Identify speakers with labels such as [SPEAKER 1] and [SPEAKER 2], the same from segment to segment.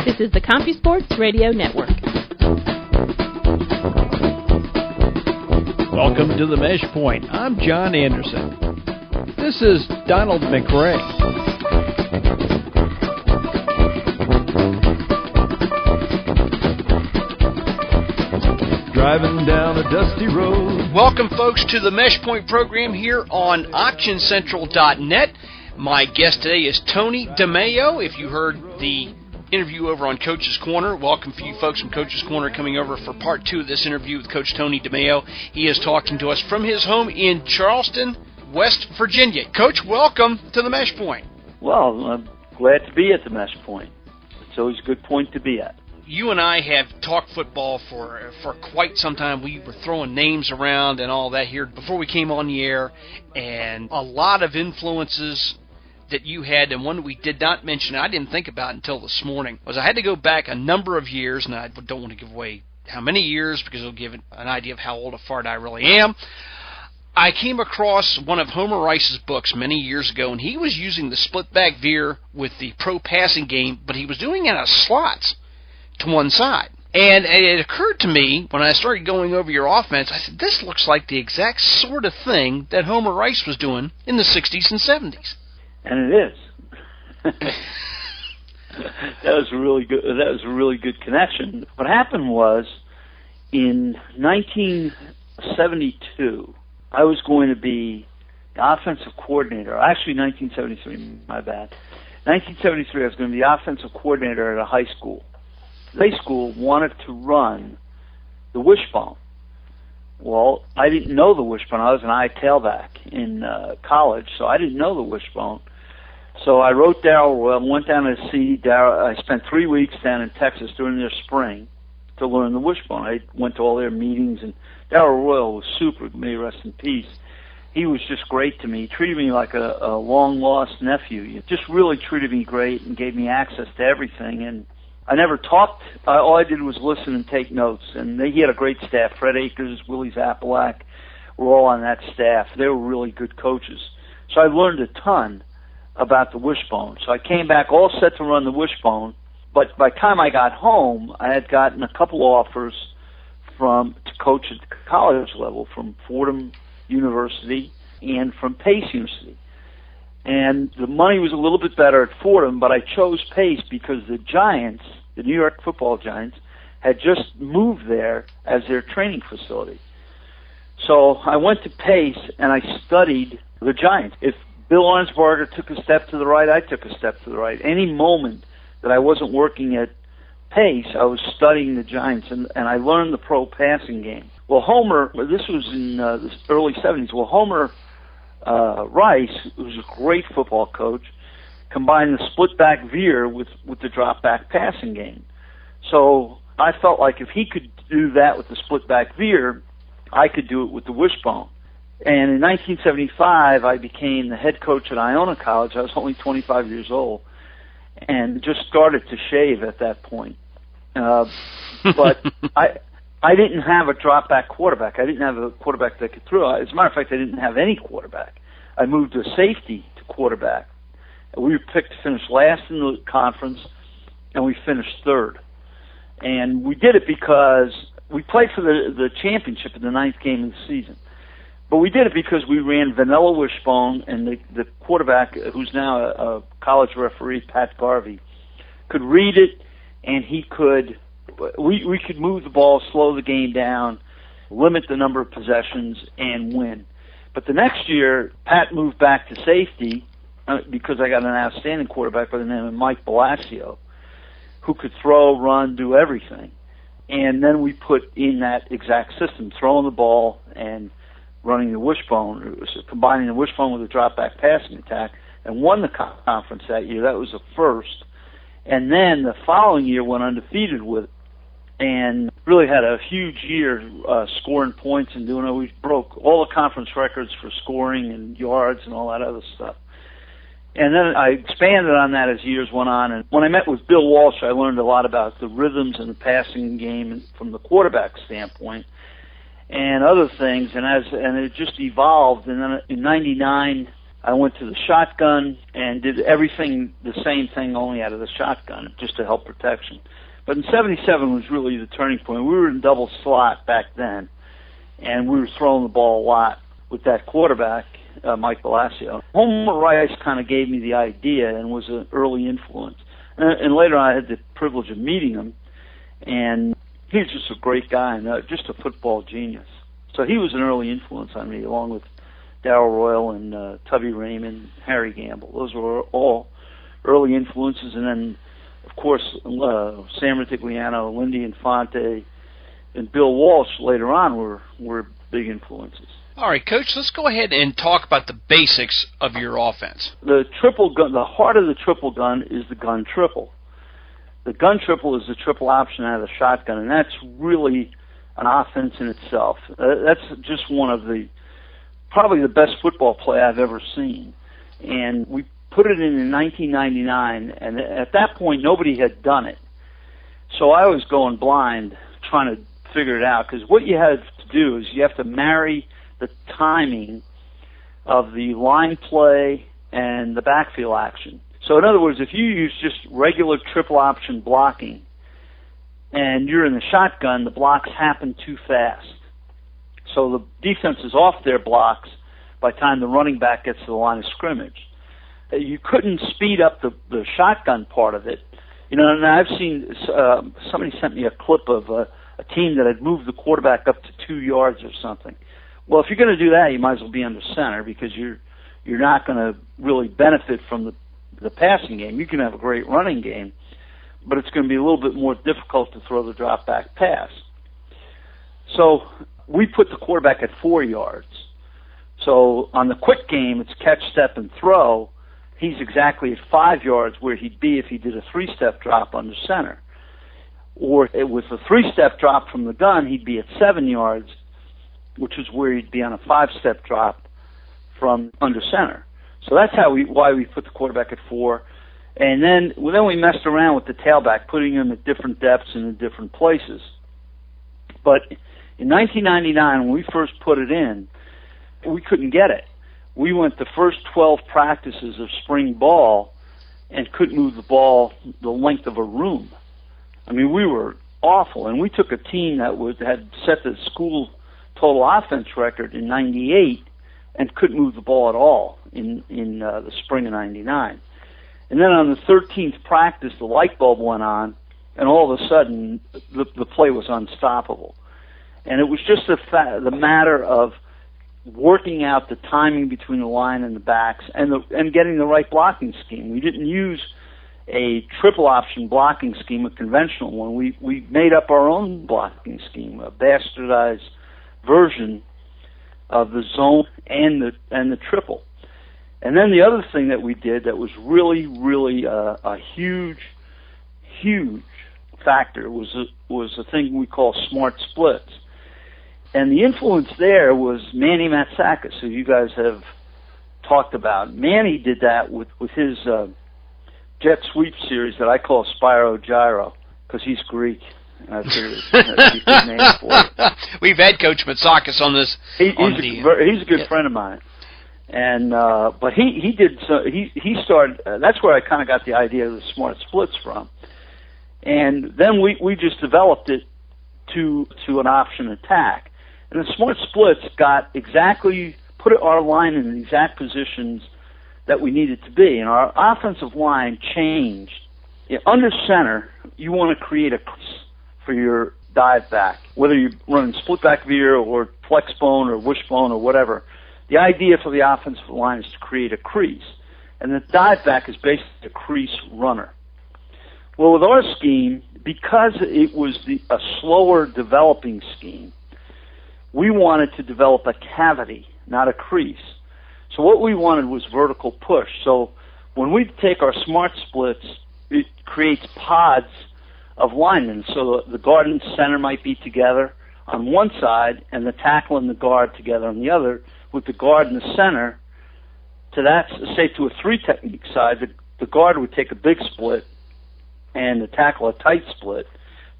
[SPEAKER 1] This is the CompuSports Radio Network.
[SPEAKER 2] Welcome to the Mesh Point. I'm John Anderson. This is Donald McRae. Driving down a dusty road.
[SPEAKER 3] Welcome, folks, to the Mesh Point program here on AuctionCentral.net. My guest today is Tony DeMeo. If you heard the interview over on Coach's Corner, welcome for you folks from Coach's Corner coming over for part 2 of this interview with Coach Tony DeMeo. He is talking to us from his home in Charleston, West Virginia. Coach, welcome to the Mesh Point.
[SPEAKER 4] Well, I'm glad to be at the Mesh Point. It's always a good point to be at.
[SPEAKER 3] You and I have talked football for quite some time. We were throwing names around and all that here before we came on the air, and a lot of influences that you had, and one we did not mention, I didn't think about until this morning, was I had to go back a number of years, and I don't want to give away how many years because it'll give an idea of how old a fart I really am. I came across one of Homer Rice's books many years ago, and he was using the split-back veer with the pro passing game, but he was doing it out of slots to one side. And it occurred to me when I started going over your offense, I said, this looks like the exact sort of thing that Homer Rice was doing in the 60s and 70s.
[SPEAKER 4] And it is. That was a really good connection. What happened was, in 1972, I was going to be the offensive coordinator. Actually, 1973, my bad. 1973, I was going to be the offensive coordinator at a high school. The high school wanted to run the wishbone. Well, I didn't know the wishbone. I was an eye tailback in college, so I didn't know the wishbone. So I wrote Darryl Royal, went down to see Darryl. I spent 3 weeks down in Texas during their spring to learn the wishbone. I went to all their meetings, and Darryl Royal was super. May he rest in peace. He was just great to me. He treated me like a long-lost nephew. He just really treated me great and gave me access to everything. And I never talked. All I did was listen and take notes. And he had a great staff. Fred Akers, Willie Zapalak were all on that staff. They were really good coaches. So I learned a ton about the wishbone. So I came back all set to run the wishbone, but by the time I got home, I had gotten a couple offers to coach at the college level from Fordham University and from Pace University. And the money was a little bit better at Fordham, but I chose Pace because the Giants, the New York Football Giants, had just moved there as their training facility. So I went to Pace and I studied the Giants. If Bill Arnsparger took a step to the right, I took a step to the right. Any moment that I wasn't working at Pace, I was studying the Giants, and I learned the pro passing game. Well, this was in the early 70s. Well, Homer Rice, who was a great football coach, combined the split-back veer with the drop-back passing game. So I felt like if he could do that with the split-back veer, I could do it with the wishbone. And in 1975, I became the head coach at Iona College. I was only 25 years old and just started to shave at that point. But I didn't have a drop-back quarterback. I didn't have a quarterback that could throw. As a matter of fact, I didn't have any quarterback. I moved to safety to quarterback. We were picked to finish last in the conference, and we finished third. And we did it because we played for the championship in the 9th game of the season. But we did it because we ran vanilla wishbone, and the quarterback, who's now a college referee, Pat Garvey, could read it, and we could move the ball, slow the game down, limit the number of possessions, and win. But the next year, Pat moved back to safety because I got an outstanding quarterback by the name of Mike Blasio, who could throw, run, do everything. And then we put in that exact system, throwing the ball and running the wishbone, combining the wishbone with a drop-back passing attack, and won the conference that year. That was a first. And then the following year went undefeated with it and really had a huge year scoring points and doing it. We broke all the conference records for scoring and yards and all that other stuff. And then I expanded on that as years went on. And when I met with Bill Walsh, I learned a lot about the rhythms and the passing game from the quarterback standpoint and other things. And it just evolved. And then in '99, I went to the shotgun and did everything, the same thing, only out of the shotgun, just to help protection. But in 77 was really the turning point. We were in double slot back then, and we were throwing the ball a lot with that quarterback, Mike Blasio. Homer Rice kind of gave me the idea and was an early influence. And later I had the privilege of meeting him, and he was just a great guy and just a football genius. So he was an early influence on me, along with Darrell Royal and Tubby Raymond, Harry Gamble. Those were all early influences. And then, of course, Sam Ritigliano, Lindy Infante, and Bill Walsh later on were big influences.
[SPEAKER 3] All right, Coach, let's go ahead and talk about the basics of your offense.
[SPEAKER 4] The triple gun, the heart of the triple gun is the gun triple. The gun triple is the triple option out of the shotgun, and that's really an offense in itself. That's just one of probably the best football play I've ever seen. And we put it in 1999, and at that point, nobody had done it. So I was going blind trying to figure it out, because what you have to do is you have to marry the timing of the line play and the backfield action. So in other words, if you use just regular triple option blocking and you're in the shotgun, the blocks happen too fast. So the defense is off their blocks by the time the running back gets to the line of scrimmage. You couldn't speed up the shotgun part of it. You know, and I've seen somebody sent me a clip of a team that had moved the quarterback up to 2 yards or something. Well, if you're going to do that, you might as well be under center, because you're not going to really benefit from the passing game. You can have a great running game, but it's going to be a little bit more difficult to throw the drop back pass. So we put the quarterback at 4 yards. So on the quick game, it's catch, step, and throw. He's exactly at 5 yards where he'd be if he did a 3-step drop under center. Or with a 3-step drop from the gun, he'd be at 7 yards, which is where he'd be on a 5-step drop from under center. So that's why we put the quarterback at 4. And then we messed around with the tailback, putting him at different depths and in different places. But in 1999, when we first put it in, we couldn't get it. We went the first 12 practices of spring ball and couldn't move the ball the length of a room. I mean, we were awful. And we took a team that had set the school total offense record in 98 and couldn't move the ball at all in the spring of 99. And then on the 13th practice, the light bulb went on, and all of a sudden, the play was unstoppable. And it was just the matter of working out the timing between the line and the backs and getting the right blocking scheme. We didn't use a triple option blocking scheme, a conventional one. We made up our own blocking scheme, a bastardized version of the zone and the triple. And then the other thing that we did that was really, really a huge, huge factor was a thing we call smart splits. And the influence there was Manny Matsakis, who you guys have talked about. Manny did that with his jet sweep series that I call Spyro Gyro, because he's Greek. I figured that'd be a good name for it.
[SPEAKER 3] We've had Coach Matsakis on this.
[SPEAKER 4] He's a good friend of mine. And but he started. That's where I kind of got the idea of the smart splits from. And then we just developed it to an option attack. And the smart splits put our line in the exact positions that we needed to be. And our offensive line changed. Under center, you want to create a crease for your dive back, whether you're running split back veer or flex bone or wishbone or whatever. The idea for the offensive line is to create a crease. And the dive back is basically a crease runner. Well, with our scheme, because it was a slower developing scheme, we wanted to develop a cavity, not a crease. So what we wanted was vertical push. So when we take our smart splits, it creates pods of linemen. So the guard and center might be together on one side and the tackle and the guard together on the other, with the guard and the center. To a 3-technique side, the guard would take a big split and the tackle a tight split.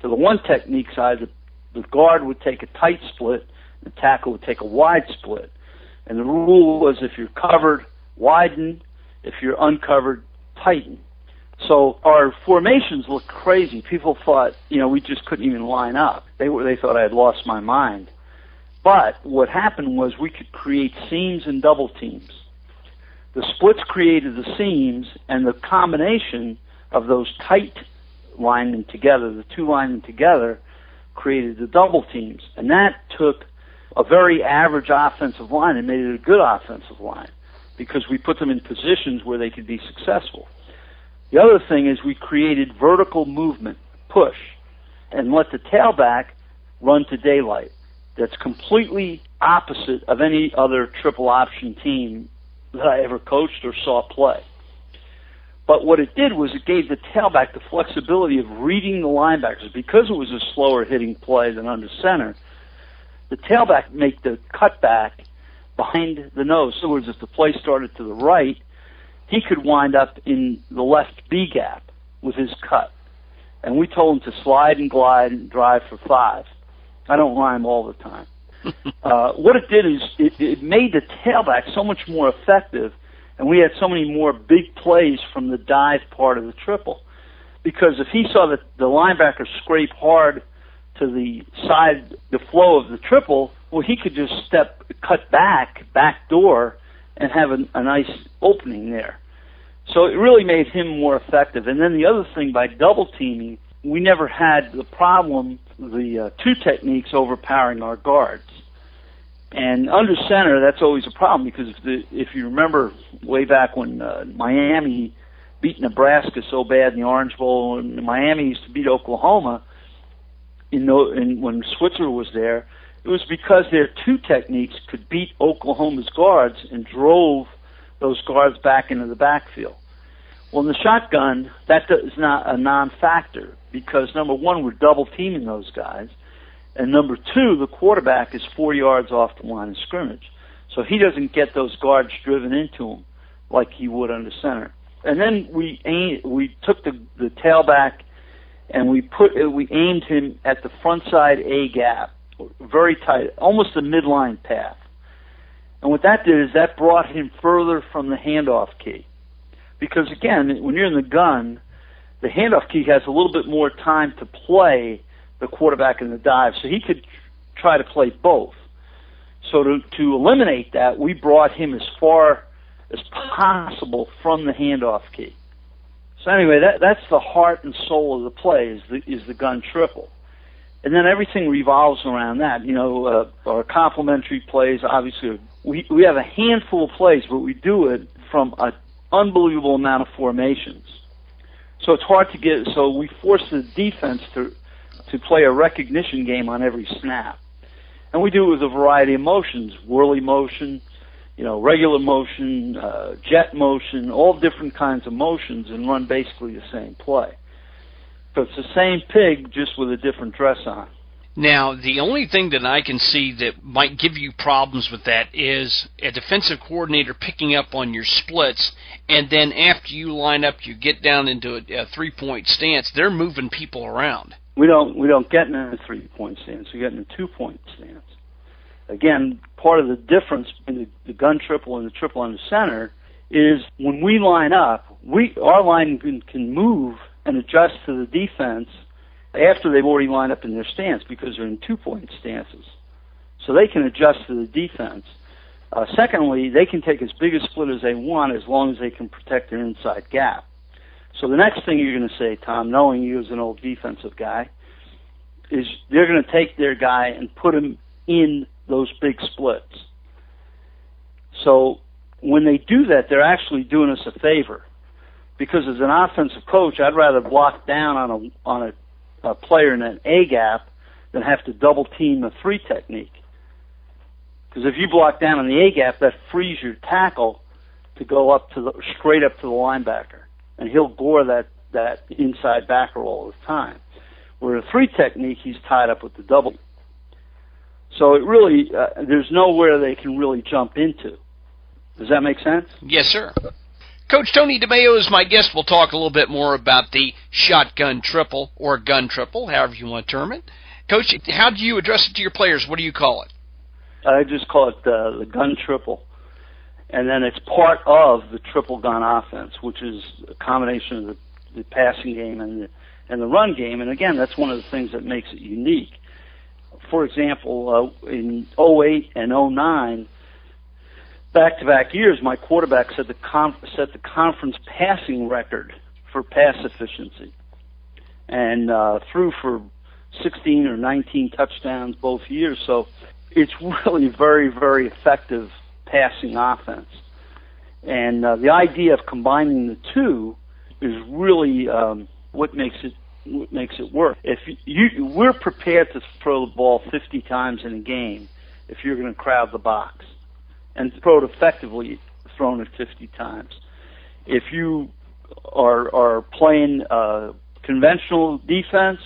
[SPEAKER 4] To the 1-technique side, the guard would take a tight split, the tackle would take a wide split. And the rule was if you're covered widen. If you're uncovered, tighten. So our formations looked crazy. People thought, we just couldn't even line up. They thought I had lost my mind. But what happened was we could create seams and double teams. The splits created the seams, and the combination of those tight linemen together, the two linemen together, created the double teams. And that took a very average offensive line and made it a good offensive line because we put them in positions where they could be successful. The other thing is we created vertical movement, push, and let the tailback run to daylight. That's completely opposite of any other triple option team that I ever coached or saw play. But what it did was it gave the tailback the flexibility of reading the linebackers. Because it was a slower hitting play than under center, the tailback made the cutback behind the nose. In other words, if the play started to the right, he could wind up in the left B gap with his cut. And we told him to slide and glide and drive for 5. I don't rhyme all the time. What it did is it made the tailback so much more effective, and we had so many more big plays from the dive part of the triple. Because if he saw the linebacker scrape hard to the side, the flow of the triple, well, he could just cut back door, and have a nice opening there. So it really made him more effective. And then the other thing, by double teaming, we never had the problem, the two techniques overpowering our guards. And under center, that's always a problem because if you remember way back when Miami beat Nebraska so bad in the Orange Bowl, and Miami used to beat Oklahoma when Switzer was there, it was because their two techniques could beat Oklahoma's guards and drove those guards back into the backfield. Well, in the shotgun, that is not a non-factor because, number one, we're double-teaming those guys, and number two, the quarterback is 4 yards off the line of scrimmage. So he doesn't get those guards driven into him like he would under center. And then we took the tailback and we aimed him at the front side A gap, very tight, almost a midline path. And what that did is that brought him further from the handoff key. Because again, when you're in the gun, the handoff key has a little bit more time to play the quarterback in the dive, so he could try to play both. So to eliminate that, we brought him as far as possible from the handoff key. So anyway, that's the heart and soul of the play is the gun triple. And then everything revolves around that. Our complementary plays, obviously, we have a handful of plays, but we do it from an unbelievable amount of formations. So it's hard to get, so we force the defense to play a recognition game on every snap. And we do it with a variety of motions, whirly motion, regular motion, jet motion, all different kinds of motions, and run basically the same play. So it's the same pig, just with a different dress on.
[SPEAKER 3] Now, the only thing that I can see that might give you problems with that is a defensive coordinator picking up on your splits, and then after you line up, you get down into a three-point stance. They're moving people around.
[SPEAKER 4] We don't get in a three-point stance. We get in a two-point stance. Again, part of the difference between the gun triple and the triple under center is when we line up, our line can move and adjust to the defense after they've already lined up in their stance because they're in two-point stances. So they can adjust to the defense. Secondly, they can take as big a split as they want as long as they can protect their inside gap. So the next thing you're going to say, Tom, knowing you as an old defensive guy, is they're going to take their guy and put him in those big splits. So when they do that, they're actually doing us a favor. Because as an offensive coach, I'd rather block down on a player in an A gap than have to double team a three technique. Because if you block down on the A gap, that frees your tackle to go straight up to the linebacker, and he'll gore that inside backer all the time. Where a three technique, he's tied up with the double. So it really there's nowhere they can really jump into. Does that make sense?
[SPEAKER 3] Yes, sir. Coach Tony DeMeo is my guest. We'll talk a little bit more about the shotgun triple or gun triple, however you want to term it. Coach, how do you address it to your players? What do you call it?
[SPEAKER 4] I just call it the gun triple. and then it's part of the triple gun offense, which is a combination of the passing game and the run game. And again, that's one of the things that makes it unique. For example, in 08 and 09, back-to-back years, my quarterback set the conference passing record for pass efficiency, and threw for 16 or 19 touchdowns both years. So it's really very, very effective passing offense. And the idea of combining the two is really what makes it work. If we're prepared to throw the ball 50 times in a game if you're going to crowd the box, and throw it effectively, thrown it 50 times. If you are playing conventional defense,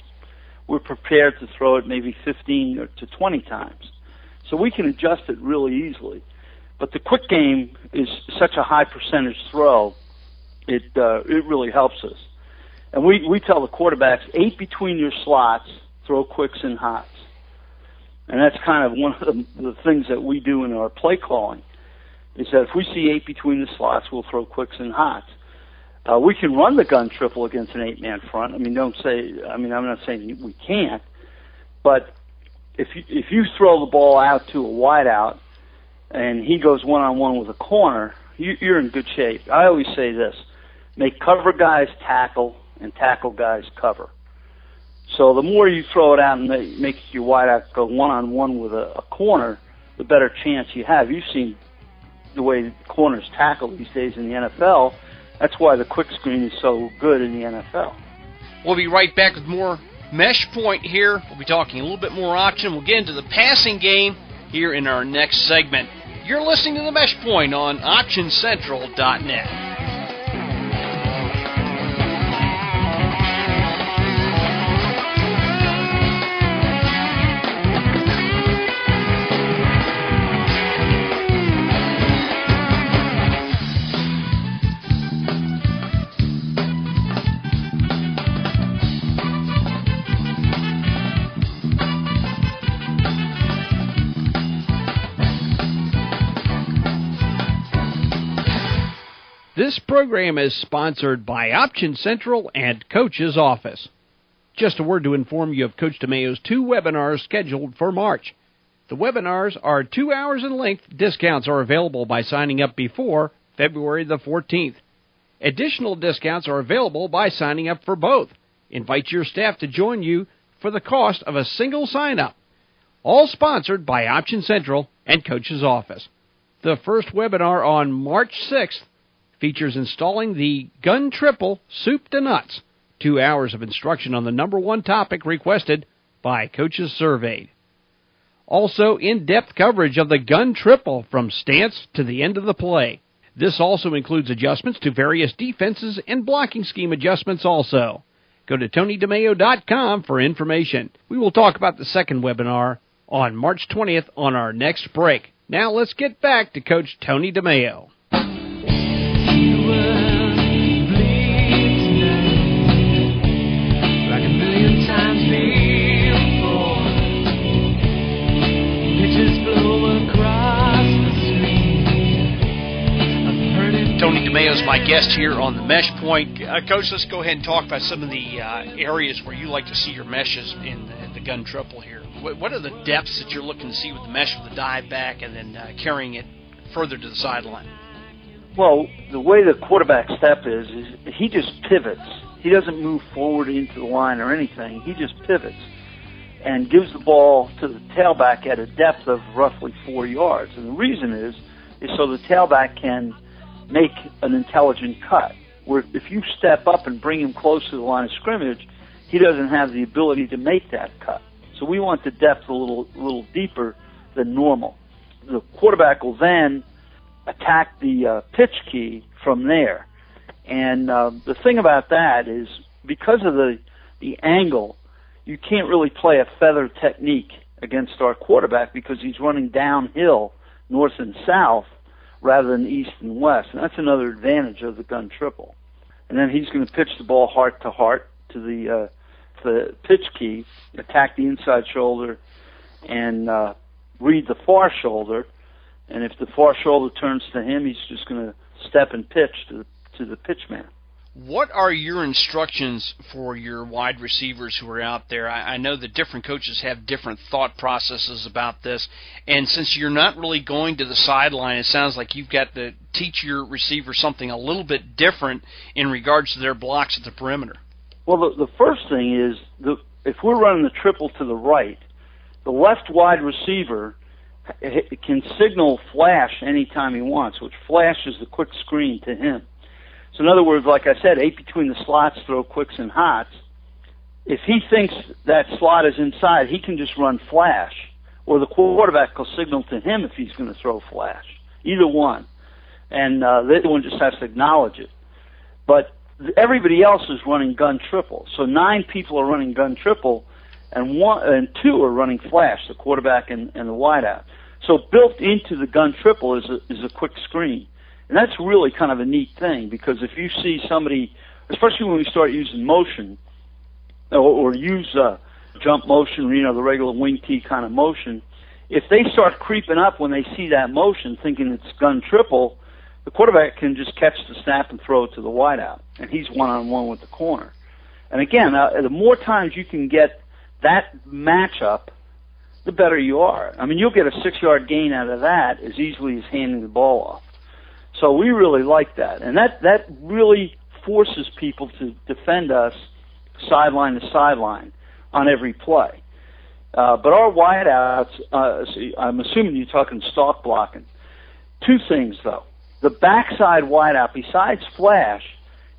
[SPEAKER 4] we're prepared to throw it maybe 15 to 20 times. So we can adjust it really easily. But the quick game is such a high percentage throw, it really helps us. And we tell the quarterbacks, 8 between your slots, throw quicks and hots. And that's kind of one of the things that we do in our play calling, is that if we see 8 between the slots, we'll throw quicks and hots. We can run the gun triple against an 8-man front. I'm not saying we can't, but if you throw the ball out to a wideout and he goes one-on-one with a corner, you're in good shape. I always say this: make cover guys tackle and tackle guys cover. So the more you throw it out and make your wideout go one-on-one with a corner, the better chance you have. You've seen the way corners tackle these days in the NFL. That's why the quick screen is so good in the NFL.
[SPEAKER 3] We'll be right back with more Mesh Point here. We'll be talking a little bit more option. We'll get into the passing game here in our next segment. You're listening to the Mesh Point on OptionCentral.net.
[SPEAKER 2] This program is sponsored by Option Central and Coach's Office. Just a word to inform you of Coach DeMeo's 2 webinars scheduled for March. The webinars are 2 hours in length. Discounts are available by signing up before February the 14th. Additional discounts are available by signing up for both. Invite your staff to join you for the cost of a single sign-up. All sponsored by Option Central and Coach's Office. The first webinar on March 6th features installing the Gun Triple Soup to Nuts. 2 hours of instruction on the number 1 topic requested by coaches surveyed. Also, in-depth coverage of the Gun Triple from stance to the end of the play. This also includes adjustments to various defenses and blocking scheme adjustments also. Go to TonyDeMeo.com for information. We will talk about the second webinar on March 20th on our next break. Now let's get back to Coach Tony DeMeo.
[SPEAKER 3] Tony DeMeo is my guest here on the Mesh Point. Coach, let's go ahead and talk about some of the areas where you like to see your meshes in the gun triple here. What are the depths that you're looking to see with the mesh with the dive back and then carrying it further to the sideline?
[SPEAKER 4] Well, the way the quarterback step is he just pivots. He doesn't move forward into the line or anything. He just pivots and gives the ball to the tailback at a depth of roughly 4 yards. And the reason is so the tailback can make an intelligent cut, where if you step up and bring him close to the line of scrimmage, he doesn't have the ability to make that cut. So we want the depth a little deeper than normal. The quarterback will then attack the pitch key from there. And the thing about that is because of the angle, you can't really play a feather technique against our quarterback because he's running downhill north and south rather than east and west. And that's another advantage of the gun triple. And then he's going to pitch the ball heart to heart to the pitch key, attack the inside shoulder, and read the far shoulder, And if the far shoulder turns to him, he's just going to step and pitch to the pitch man.
[SPEAKER 3] What are your instructions for your wide receivers who are out there? I know that different coaches have different thought processes about this, and since you're not really going to the sideline, it sounds like you've got to teach your receiver something a little bit different in regards to their blocks at the perimeter.
[SPEAKER 4] Well, the first thing is, if we're running the triple to the right, the left wide receiver can signal flash anytime he wants, which flash is the quick screen to him. So in other words, like I said, 8 between the slots, throw quicks and hots. If he thinks that slot is inside, he can just run flash, or the quarterback will signal to him if he's going to throw flash. Either one. And the other one just has to acknowledge it. But everybody else is running gun triple. So 9 people are running gun triple, and 2 are running flash, the quarterback and the wideout. So built into the gun triple is a quick screen. And that's really kind of a neat thing, because if you see somebody, especially when we start using motion, or use jump motion, the regular wing tee kind of motion, if they start creeping up when they see that motion, thinking it's gun triple, the quarterback can just catch the snap and throw it to the wideout, and he's one-on-one with the corner. And again, the more times you can get that matchup, the better you are. I mean, you'll get a 6-yard gain out of that as easily as handing the ball off. So we really like that. And that really forces people to defend us sideline to sideline on every play. But our wideouts, I'm assuming you're talking stalk blocking. 2 things, though. The backside wideout, besides flash,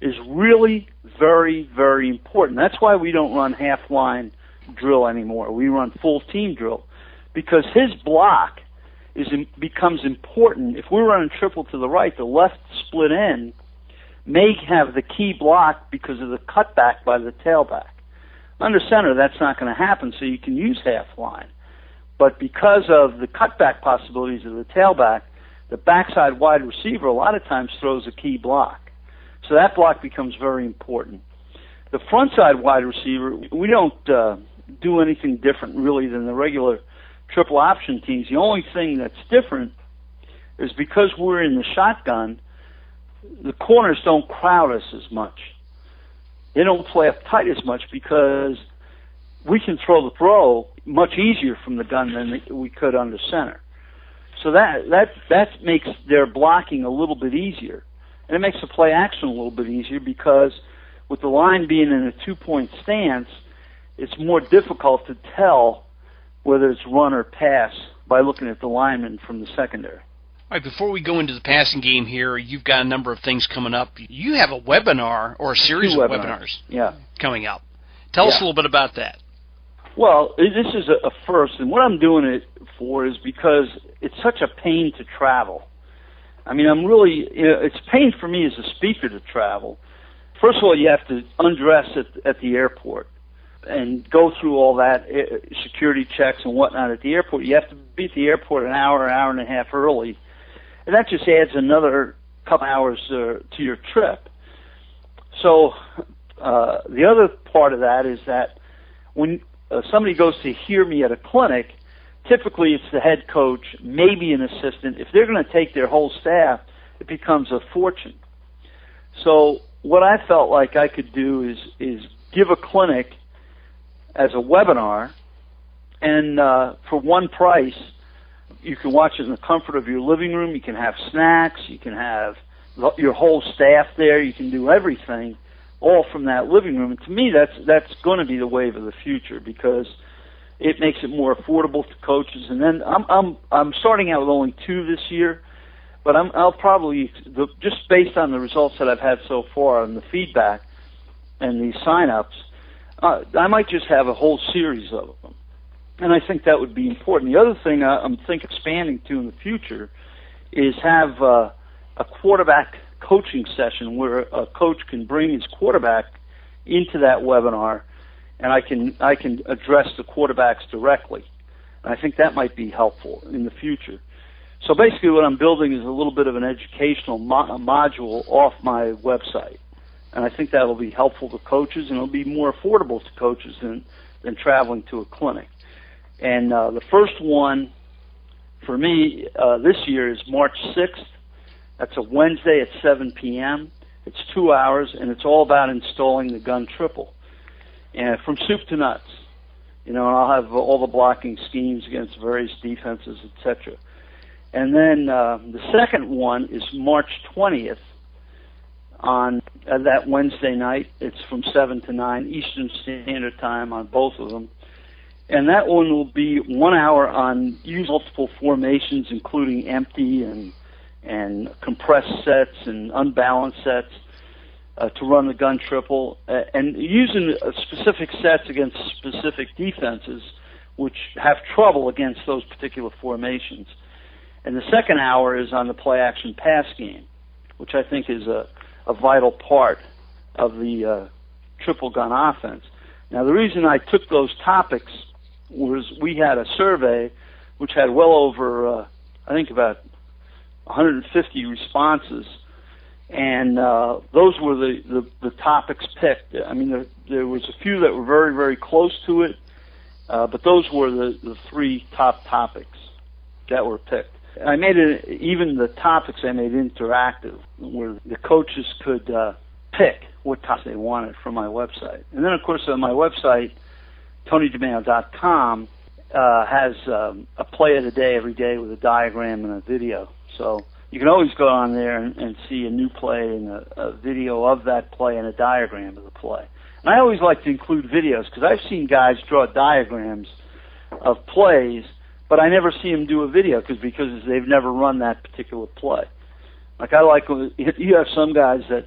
[SPEAKER 4] is really very, very important. That's why we don't run half-line drill anymore. We run full-team drill, because his block becomes important. If we're running triple to the right, the left split end may have the key block because of the cutback by the tailback. Under center, that's not going to happen, so you can use half line. But because of the cutback possibilities of the tailback, the backside wide receiver a lot of times throws a key block. So that block becomes very important. The front side wide receiver, we don't do anything different really than the regular triple option teams. The only thing that's different is because we're in the shotgun, the corners don't crowd us as much. They don't play up tight as much because we can throw the throw much easier from the gun than we could under center. So that makes their blocking a little bit easier. And it makes the play action a little bit easier because with the line being in a 2-point stance, it's more difficult to tell whether it's run or pass by looking at the lineman from the secondary.
[SPEAKER 3] All right, before we go into the passing game here, you've got a number of things coming up. You have a webinar or a series of webinars coming up. Tell us a little bit about that.
[SPEAKER 4] Well, this is a first, and what I'm doing it for is because it's such a pain to travel. I mean, it's a pain for me as a speaker to travel. First of all, you have to undress at the airport and go through all that security checks and whatnot at the airport. You have to be at the airport an hour and a half early, and that just adds another couple hours to your trip. So the other part of that is that when somebody goes to hear me at a clinic, typically it's the head coach, maybe an assistant. If they're going to take their whole staff, it becomes a fortune. So what I felt like I could do is give a clinic as a webinar, and for one price, you can watch it in the comfort of your living room. You can have snacks. You can have your whole staff there. You can do everything, all from that living room. And to me, that's going to be the wave of the future because it makes it more affordable to coaches. And then I'm starting out with only 2 this year, but I'll probably just based on the results that I've had so far and the feedback and the sign-ups, I might just have a whole series of them. And I think that would be important. The other thing I'm thinking expanding to in the future is have a quarterback coaching session where a coach can bring his quarterback into that webinar, and I can address the quarterbacks directly. And I think that might be helpful in the future. So basically what I'm building is a little bit of an educational module off my website. And I think that will be helpful to coaches, and it'll be more affordable to coaches than traveling to a clinic. And the first for me, this year is March 6th. That's a Wednesday at 7 p.m. It's 2 hours, and it's all about installing the gun triple, and from soup to nuts. And I'll have all the blocking schemes against various defenses, etc. And then the second one is March 20th on that Wednesday night. It's from 7 to 9 Eastern Standard Time on both of them. And that one will be 1 hour on use multiple formations, including empty and compressed sets and unbalanced sets to run the gun triple, and using specific sets against specific defenses which have trouble against those particular formations. And the second hour is on the play-action pass game, which I think is a vital part of the triple gun offense. Now, the reason I took those topics was we had a survey which had well over, I think about 150 responses, and those were the topics picked. I mean, there was a few that were very, very close to it, but those were the three top topics that were picked. I made it, even the topics I made interactive, where the coaches could pick what topics they wanted from my website. And then, of course, on my website, TonyDeMeo.com, has a play of the day every day with a diagram and a video. So you can always go on there and see a new play and a video of that play and a diagram of the play. And I always like to include videos because I've seen guys draw diagrams of plays, but I never see them do a video because they've never run that particular play. Like you have some guys that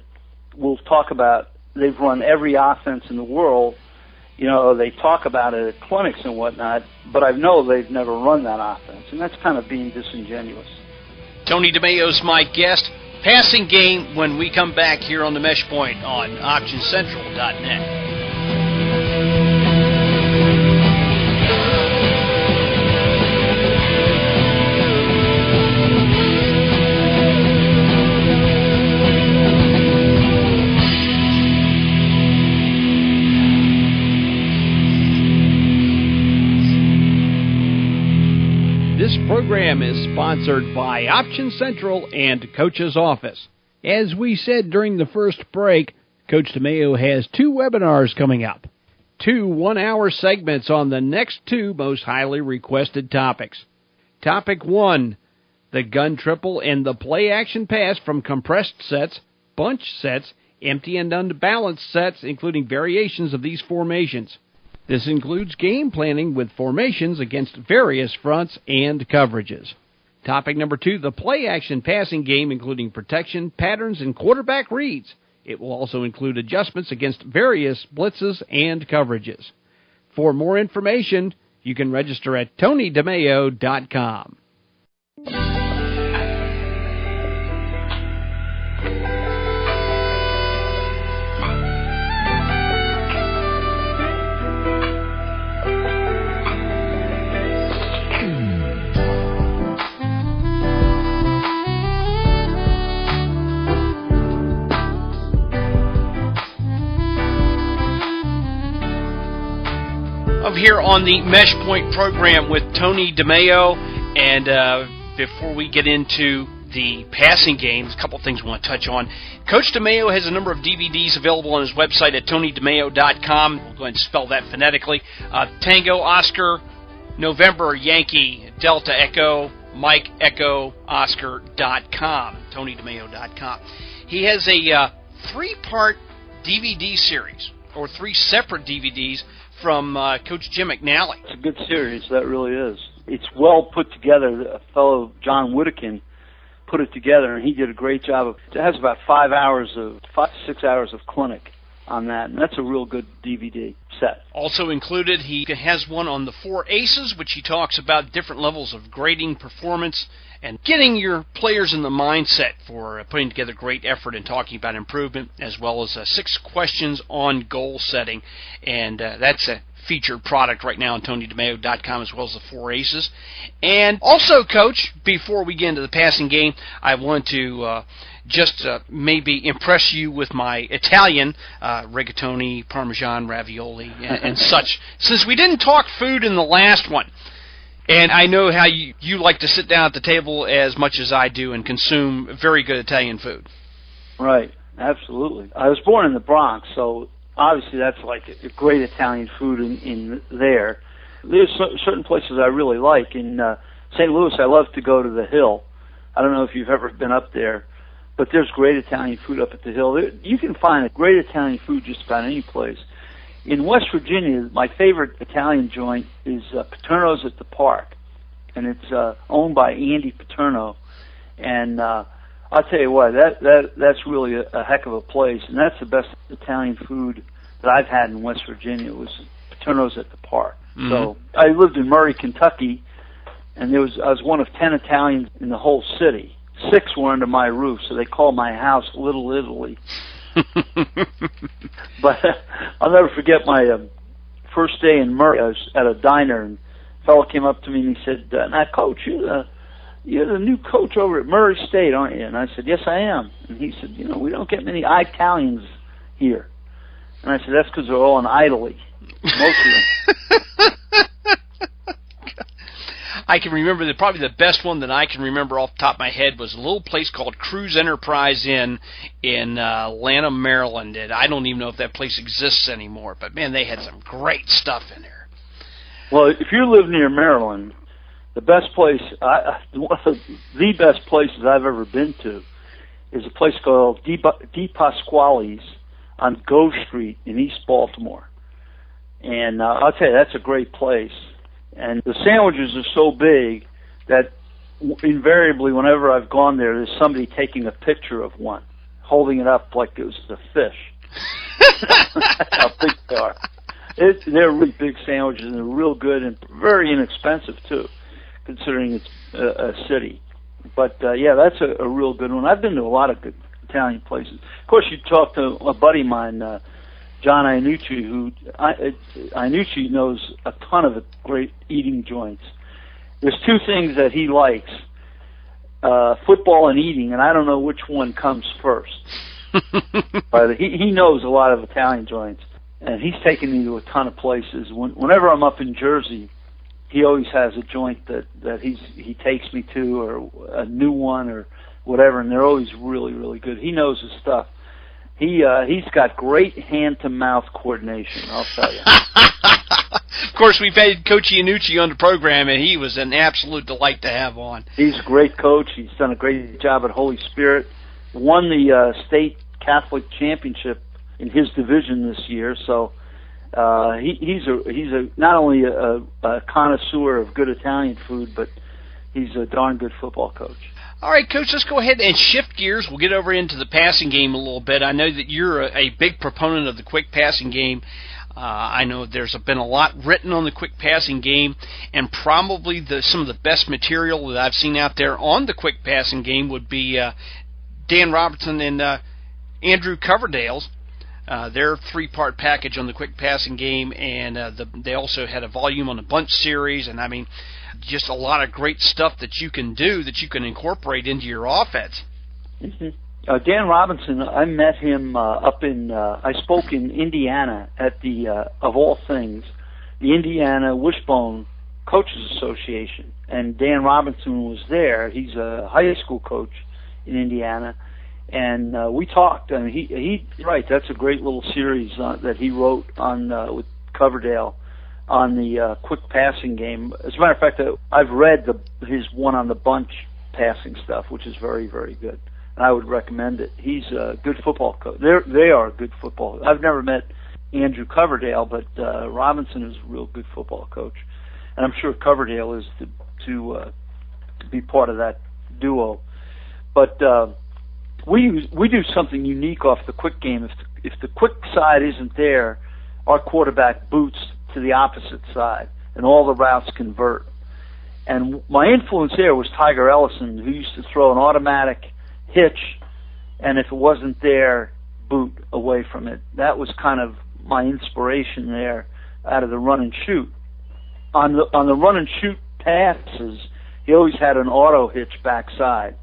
[SPEAKER 4] will talk about they've run every offense in the world. They talk about it at clinics and whatnot, but I know they've never run that offense, and that's kind of being disingenuous.
[SPEAKER 3] Tony DeMeo's my guest. Passing game when we come back here on the Mesh Point on OptionCentral.net.
[SPEAKER 2] This program is sponsored by Option Central and Coach's Office. As we said during the first break, Coach DeMeo has 2 webinars coming up. 2 one-hour segments on the next 2 most highly requested topics. Topic 1, the gun triple and the play-action pass from compressed sets, bunch sets, empty and unbalanced sets, including variations of these formations. This includes game planning with formations against various fronts and coverages. Topic number 2, the play-action passing game, including protection, patterns, and quarterback reads. It will also include adjustments against various blitzes and coverages. For more information, you can register at TonyDeMeo.com.
[SPEAKER 3] Here on the Mesh Point program with Tony DeMeo, and before we get into the passing game, a couple things we want to touch on. Coach DeMeo has a number of DVDs available on his website at TonyDeMeo.com. We'll go ahead and spell that phonetically. Tango, Oscar, November, Yankee, Delta, Echo, Mike, Echo, Oscar.com, TonyDeMeo.com. He has a 3-part DVD series, or 3 separate DVDs, from Coach Jim McNally.
[SPEAKER 4] It's a good series, that really is. It's well put together. A fellow, John Whittakin, put it together, and he did a great job. It has about 5 to 6 hours of clinic on that, and that's a real good DVD set.
[SPEAKER 3] Also included, he has one on the 4 aces, which he talks about different levels of grading performance and getting your players in the mindset for putting together great effort and talking about improvement, as well as 6 questions on goal setting. And that's a featured product right now on TonyDeMeo.com, as well as the 4 aces. And also, Coach, before we get into the passing game, I want to just maybe impress you with my Italian, rigatoni, Parmesan, ravioli, and such. Since we didn't talk food in the last one, And I know how you like to sit down at the table as much as I do and consume very good Italian food.
[SPEAKER 4] Right, absolutely. I was born in the Bronx, so obviously that's like a great Italian food in there. There's certain places I really like. In St. Louis, I love to go to the Hill. I don't know if you've ever been up there, but there's great Italian food up at the Hill. You can find a great Italian food just about any place. In West Virginia, my favorite Italian joint is Paterno's at the Park, and it's owned by Andy Paterno. And I'll tell you what, that's really a heck of a place, and that's the best Italian food that I've had in West Virginia was Paterno's at the Park. Mm-hmm. So I lived in Murray, Kentucky, and I was one of 10 Italians in the whole city. 6 were under my roof, so they called my house Little Italy. But I'll never forget my first day in Murray. I was at a diner, and a fellow came up to me and he said, "Now, Coach, you're the new coach over at Murray State, aren't you?" And I said, "Yes, I am." And he said, "We don't get many Italians here." And I said, "That's because they're all in Italy, most of them."
[SPEAKER 3] I can remember probably the best one that I can remember off the top of my head was a little place called Cruise Enterprise Inn in Lanham, Maryland. And I don't even know if that place exists anymore, but man, they had some great stuff in there.
[SPEAKER 4] Well, if you live near Maryland, the best place, one of the best places I've ever been to, is a place called Di Pasquale's on Gove Street in East Baltimore. And I'll tell you, that's a great place. And the sandwiches are so big that invariably whenever I've gone there, there's somebody taking a picture of one, holding it up like it was a fish. That's how big they are. They're really big sandwiches, and they're real good and very inexpensive, too, considering it's a city. But, yeah, that's a real good one. I've been to a lot of good Italian places. Of course, you talk to a buddy of mine, John Iannucci, who Iannucci knows a ton of great eating joints. There's 2 things that he likes, football and eating, and I don't know which one comes first. But he knows a lot of Italian joints, and he's taken me to a ton of places. Whenever I'm up in Jersey, he always has a joint that he takes me to, or a new one, or whatever, and they're always really, really good. He knows his stuff. He's got great hand-to-mouth coordination, I'll tell you.
[SPEAKER 3] Of course, we've had Coach Iannucci on the program, and he was an absolute delight to have on.
[SPEAKER 4] He's a great coach. He's done a great job at Holy Spirit. Won the state Catholic championship in his division this year. So he's not only a connoisseur of good Italian food, but he's a darn good football coach.
[SPEAKER 3] All right, Coach, let's go ahead and shift gears. We'll get over into the passing game a little bit. I know that you're a big proponent of the quick passing game. I know there's been a lot written on the quick passing game, and probably some of the best material that I've seen out there on the quick passing game would be Dan Robertson and Andrew Coverdale's. Their 3-part package on the quick passing game, and they also had a volume on the bunch series, and I mean, just a lot of great stuff that you can do that you can incorporate into your offense.
[SPEAKER 4] Mm-hmm. Dan Robinson, I met him up in, I spoke in Indiana at the, of all things, the Indiana Wishbone Coaches Association, and Dan Robinson was there. He's a high school coach in Indiana, and we talked, and he right, that's a great little series that he wrote on with Coverdale on the quick passing game. As a matter of fact, I've read his one on the bunch passing stuff, which is very, very good. And I would recommend it. He's a good football coach. They are a good football. I've never met Andrew Coverdale, but Robinson is a real good football coach. And I'm sure Coverdale is to be part of that duo. But we do something unique off the quick game. If the quick side isn't there, our quarterback boots to the opposite side, and all the routes convert. And my influence there was Tiger Ellison, who used to throw an automatic hitch, and if it wasn't there, boot away from it. That was kind of my inspiration there out of the run and shoot. On the run and shoot passes, he always had an auto hitch backside.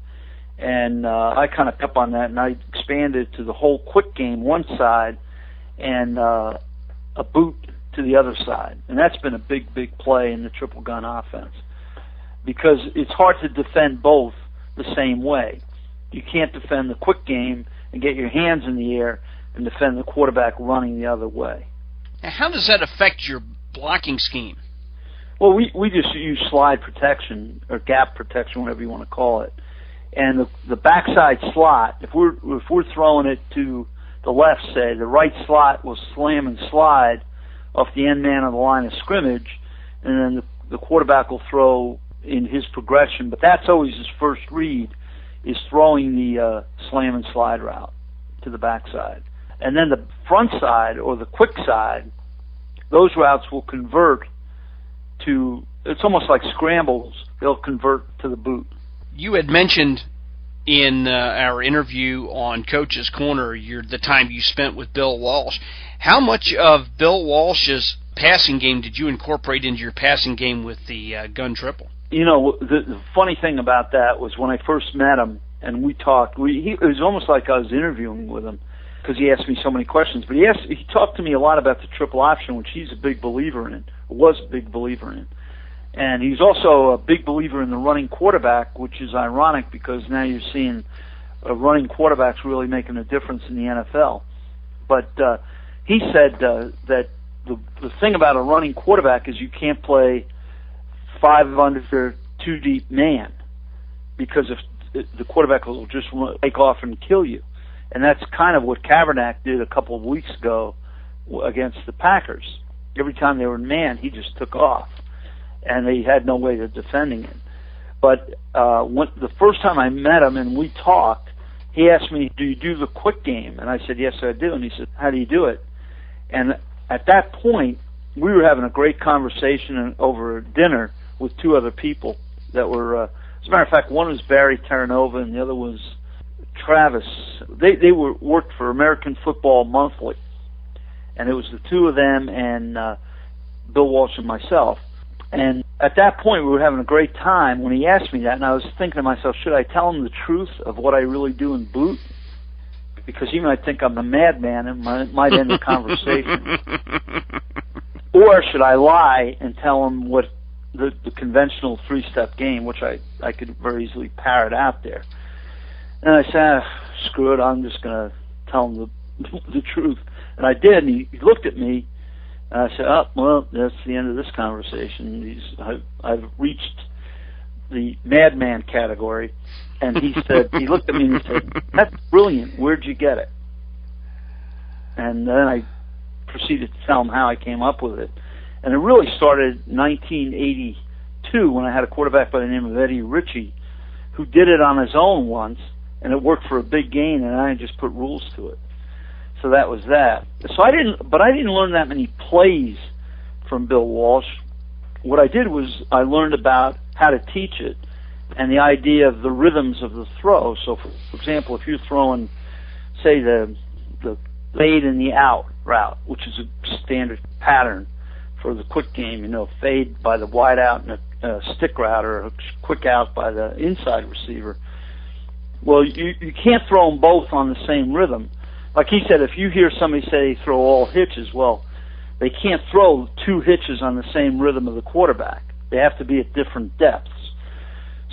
[SPEAKER 4] And I kind of kept on that, and I expanded to the whole quick game one side and a boot to the other side. And that's been a big, big play in the triple gun offense. because it's hard to defend both the same way. You can't defend the quick game and get your hands in the air and defend the quarterback running the other way.
[SPEAKER 3] Now, how does that affect your blocking scheme?
[SPEAKER 4] Well, we just use slide protection or gap protection, whatever you want to call it. And the backside slot, if we're throwing it to the left, say, the right slot will slam and slide off the end man of the line of scrimmage, and then the quarterback will throw in his progression. But that's always his first read, is throwing the slam and slide route to the backside. And then the front side or the quick side, those routes will convert to, it's almost like scrambles. They'll convert to the boot.
[SPEAKER 3] You had mentioned in our interview on Coach's Corner the time you spent with Bill Walsh. How much of Bill Walsh's passing game did you incorporate into your passing game with the gun triple?
[SPEAKER 4] You know, the funny thing about that was when I first met him and we talked, it was almost like I was interviewing with him because he asked me so many questions. But he talked to me a lot about the triple option, which he's a big believer in, was a big believer in. And he's also a big believer in the running quarterback, which is ironic because now you're seeing running quarterbacks really making a difference in the NFL. But he said that the thing about a running quarterback is you can't play 5 under 2 deep man because if the quarterback will just take off and kill you. And that's kind of what Kaepernick did a couple of weeks ago against the Packers. Every time they were in man, he just took off, and they had no way of defending it. But the first time I met him and we talked, he asked me, do you do the quick game? And I said, yes, I do. And he said, how do you do it? And at that point, we were having a great conversation over dinner with 2 other people that were, as a matter of fact, one was Barry Terranova and the other was Travis. They worked for American Football Monthly, and it was the 2 of them and Bill Walsh and myself. And at that point, we were having a great time when he asked me that, and I was thinking to myself, should I tell him the truth of what I really do in boot? Because he might think I'm a madman and might end the conversation. Or should I lie and tell him what the conventional 3-step game, which I could very easily parrot out there. And I said, screw it, I'm just going to tell him the truth. And I did, and he looked at me, and I said, oh, well, that's the end of this conversation. I've reached the madman category. And he said, he looked at me and he said, that's brilliant. Where'd you get it? And then I proceeded to tell him how I came up with it. And it really started in 1982 when I had a quarterback by the name of Eddie Ritchie who did it on his own once, and it worked for a big gain, and I just put rules to it. So that was that. So I didn't learn that many plays from Bill Walsh. What I did was I learned about how to teach it and the idea of the rhythms of the throw. So, for example, if you're throwing, say, the fade and the out route, which is a standard pattern for the quick game, fade by the wide out and a stick route, or a quick out by the inside receiver. Well, you can't throw them both on the same rhythm. Like he said, if you hear somebody say they throw all hitches, well, they can't throw 2 hitches on the same rhythm of the quarterback. They have to be at different depths.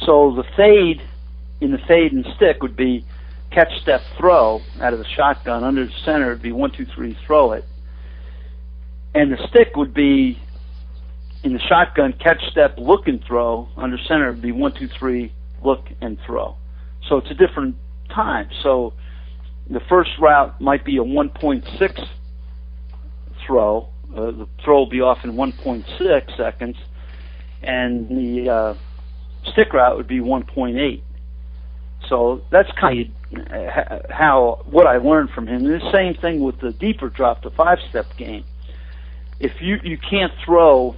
[SPEAKER 4] So the fade in the fade and stick would be catch, step, throw out of the shotgun. Under the center, it would be 1, 2, 3, throw it. And the stick would be in the shotgun, catch, step, look, and throw. Under center, it would be 1, 2, 3, look, and throw. So it's a different time. So the first route might be a 1.6 throw. The throw will be off in 1.6 seconds. And the stick route would be 1.8. So that's kind of what I learned from him. And the same thing with the deeper drop, the 5-step game. If you can't throw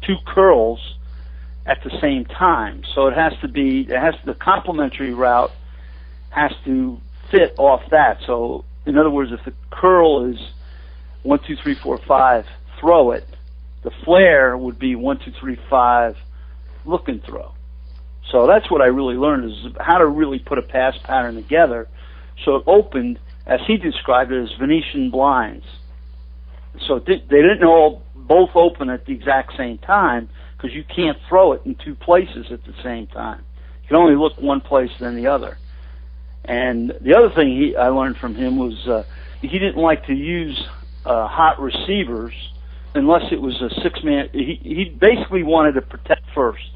[SPEAKER 4] 2 curls at the same time, so the complementary route has to fit off that. So in other words, if the curl is 1, 2, 3, 4, 5, throw it, the flare would be 1, 2, 3, 5, look and throw. So that's what I really learned, is how to really put a pass pattern together so it opened, as he described it, as Venetian blinds. So they didn't all both open at the exact same time, because you can't throw it in two places at the same time. You can only look one place then the other. And the other thing I learned from him was he didn't like to use hot receivers unless it was a six-man. He basically wanted to protect first,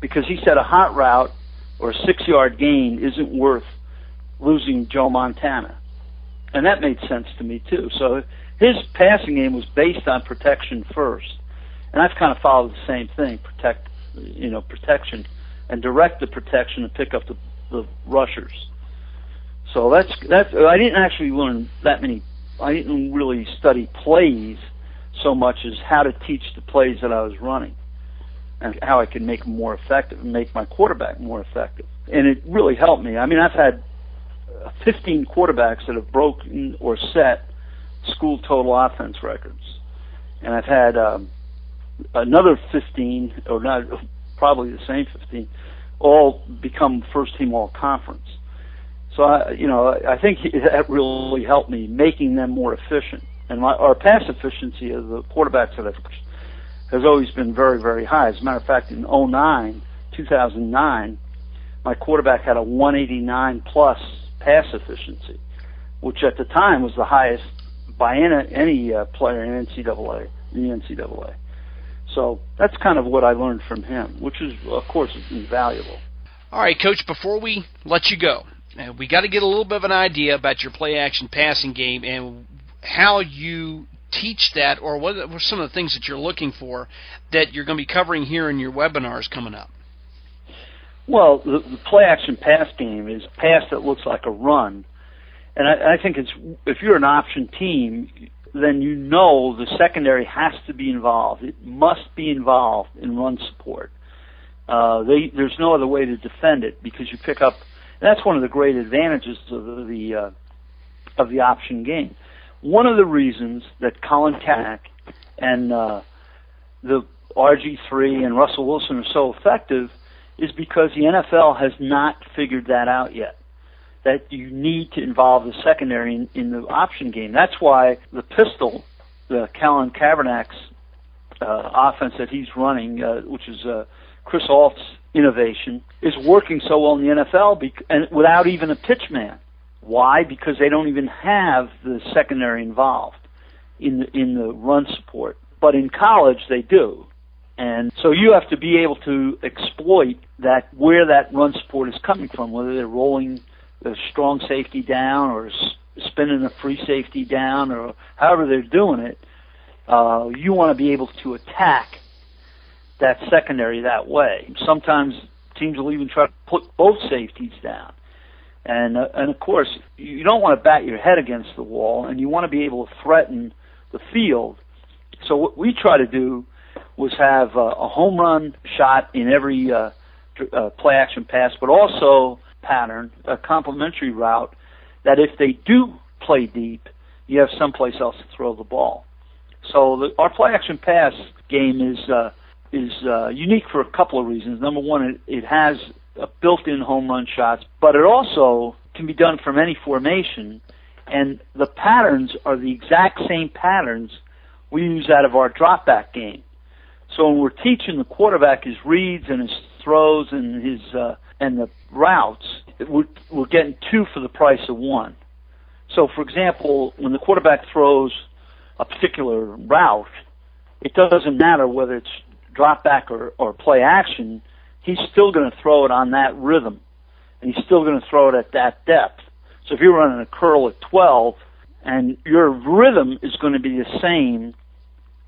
[SPEAKER 4] because he said a hot route or a 6-yard gain isn't worth losing Joe Montana. And that made sense to me, too. So his passing game was based on protection first. And I've kind of followed the same thing, protection, and direct the protection and pick up the rushers. So that's. I didn't actually learn that many. I didn't really study plays so much as how to teach the plays that I was running and how I could make them more effective and make my quarterback more effective. And it really helped me. I mean, I've had 15 quarterbacks that have broken or set school total offense records. And I've had another 15, or not, probably the same 15, all become first-team all-conference. So, I think that really helped me, making them more efficient. And our pass efficiency of the quarterbacks that I've coached has always been very, very high. As a matter of fact, in 2009, my quarterback had a 189-plus pass efficiency, which at the time was the highest by any player in the NCAA. So that's kind of what I learned from him, which is, of course, invaluable.
[SPEAKER 3] All right, Coach, before we let you go, we got to get a little bit of an idea about your play-action passing game and how you teach that, or what are some of the things that you're looking for that you're going to be covering here in your webinars coming up.
[SPEAKER 4] Well, the play-action pass game is a pass that looks like a run. And I think if you're an option team, then the secondary has to be involved. It must be involved in run support. There's no other way to defend it, because you pick up. That's one of the great advantages of the option game. One of the reasons that Colin Kaepernick and the RG3 and Russell Wilson are so effective is because the NFL has not figured that out yet, that you need to involve the secondary in the option game. That's why the pistol, the Colin Kaepernick's offense that he's running, which is Chris Alt's innovation, is working so well in the NFL and without even a pitch man. Why? Because they don't even have the secondary involved in the run support. But in college, they do. And so you have to be able to exploit where that run support is coming from, whether they're rolling a strong safety down or spinning a free safety down, or however they're doing it. You want to be able to attack that secondary that way. Sometimes teams will even try to put both safeties down. And of course, you don't want to bat your head against the wall, and you want to be able to threaten the field. So what we try to do was have a home run shot in every play-action pass, but also pattern, a complementary route, that if they do play deep, you have someplace else to throw the ball. So our play-action pass game is unique for a couple of reasons. Number one, it has built-in home run shots, but it also can be done from any formation, and the patterns are the exact same patterns we use out of our drop-back game. So when we're teaching the quarterback his reads and his throws and his and the routes, we're getting two for the price of one. So, for example, when the quarterback throws a particular route, it doesn't matter whether it's drop back or play action, he's still going to throw it on that rhythm, and he's still going to throw it at that depth. So if you're running a curl at 12, and your rhythm is going to be the same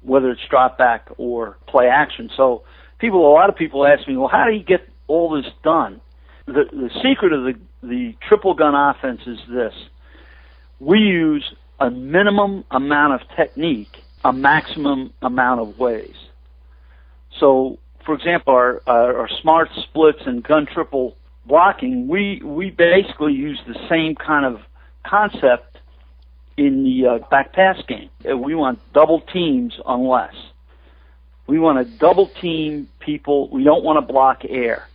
[SPEAKER 4] whether it's drop back or play action. So a lot of people ask me, well, how do you get all this done? The secret of the triple gun offense is this. We use a minimum amount of technique, a maximum amount of ways. So, for example, our smart splits and gun triple blocking, we basically use the same kind of concept in the back pass game. We want double teams on less. We want to double team people. We don't want to block air.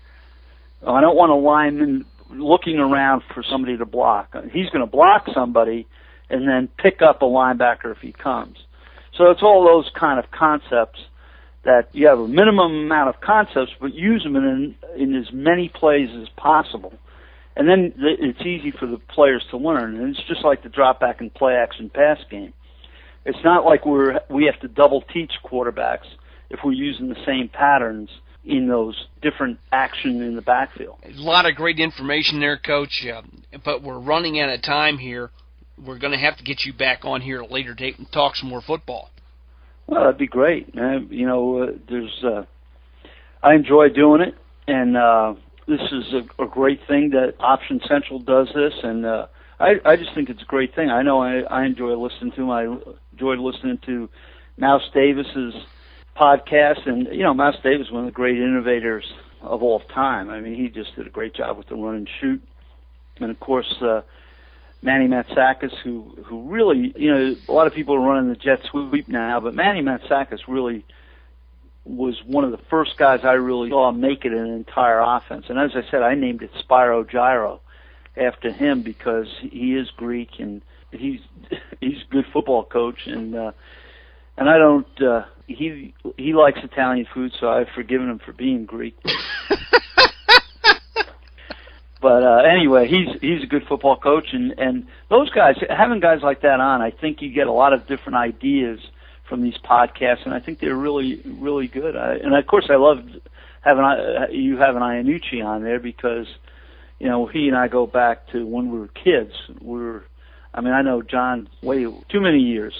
[SPEAKER 4] I don't want a lineman looking around for somebody to block. He's going to block somebody and then pick up a linebacker if he comes. So it's all those kind of concepts that you have a minimum amount of concepts, but use them in as many plays as possible. And then it's easy for the players to learn. And it's just like the drop back and play action pass game. It's not like we have to double teach quarterbacks if we're using the same patterns in those different action in the backfield.
[SPEAKER 3] A lot of great information there, Coach, but we're running out of time here. We're going to have to get you back on here at a later date and talk some more football. Well,
[SPEAKER 4] that'd be great. I enjoy doing it, and this is a great thing that Option Central does this, and I just think it's a great thing. I know I enjoy listening to them. I enjoyed listening to Mouse Davis's podcast, and Mouse Davis is one of the great innovators of all time. I mean, he just did a great job with the run and shoot, and of course Manny Matsakis, who really, a lot of people are running the jet sweep now, but Manny Matsakis really was one of the first guys I really saw make it an entire offense. And as I said, I named it Spyro Gyro after him because he is Greek and he's a good football coach, and I don't. He likes Italian food, so I've forgiven him for being Greek. But anyway, he's a good football coach, and those guys, having guys like that on, I think you get a lot of different ideas from these podcasts, and I think they're really, really good. And of course, I love having Iannucci on there because he and I go back to when we were kids. I know John way too many years,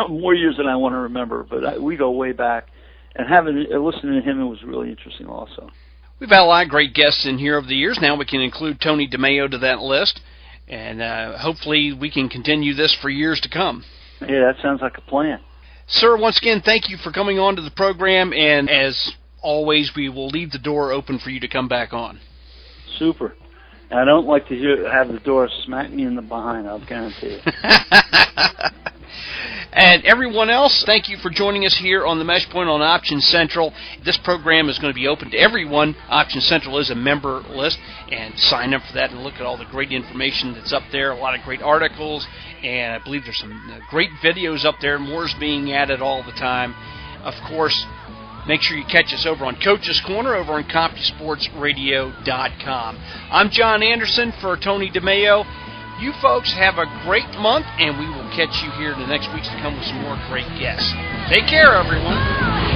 [SPEAKER 4] more years than I want to remember, but we go way back. And listening to him, it was really interesting also.
[SPEAKER 3] We've had a lot of great guests in here over the years. Now we can include Tony DeMeo to that list, and hopefully we can continue this for years to come.
[SPEAKER 4] Yeah, that sounds like a plan.
[SPEAKER 3] Sir, once again, thank you for coming on to the program, and as always, we will leave the door open for you to come back on.
[SPEAKER 4] Super. And I don't like to have the door smack me in the behind, I'll guarantee you.
[SPEAKER 3] And everyone else, thank you for joining us here on the Mesh Point on Option Central. This program is going to be open to everyone. Option Central is a member list, and sign up for that and look at all the great information that's up there, a lot of great articles, and I believe there's some great videos up there. More is being added all the time. Of course, make sure you catch us over on Coach's Corner over on CompuSportsRadio.com. I'm John Anderson for Tony DeMeo. You folks have a great month, and we will catch you here in the next weeks to come with some more great guests. Take care, everyone.